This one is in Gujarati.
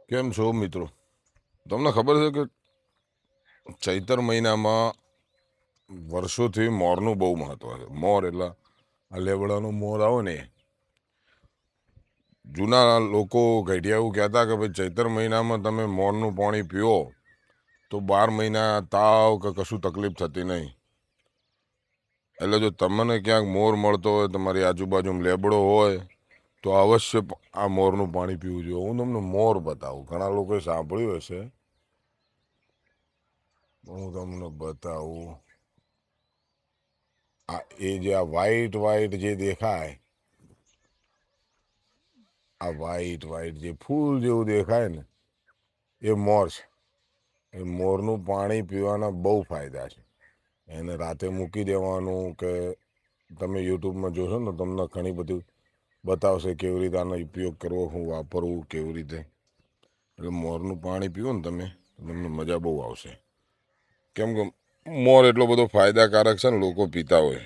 કેમ છો મિત્રો? તમને ખબર છે કે ચૈતર મહિનામાં વર્ષોથી મોરનું બહુ મહત્વ છે. મોર એટલે આ લેબડાનો મોર આવે ને. જૂના લોકો ગઢિયા એવું કહેતા કે ભાઈ ચૈતર મહિનામાં તમે મોરનું પાણી પીઓ તો 12 મહિના તાવ કે કશું તકલીફ થતી નહીં. એટલે જો તમને ક્યાંક મોર મળતો હોય, તમારી આજુબાજુમાં લેબડો હોય તો અવશ્ય આ મોરનું પાણી પીવું જોઈએ. હું તમને મોર બતાવું, ઘણા લોકોએ સાંભળ્યું હશે, હું તમને બતાવું. આ એ જે આ વ્હાઈટ જે દેખાય, આ વ્હાઈટ જે ફૂલ જેવું દેખાય ને એ મોર છે. એ મોરનું પાણી પીવાના બહુ ફાયદા છે. એને રાતે મૂકી દેવાનું કે તમે યુટ્યુબમાં જોશો ને તમને ઘણી બધી બતાવશે કેવી રીતે આનો ઉપયોગ કરવો, હું વાપરવું કેવી રીતે. એટલે મોરનું પાણી પીવો ને તમે, તમને મજા બહુ આવશે. કેમ કે મોર એટલો બધો ફાયદાકારક છે ને, લોકો પીતા હોય.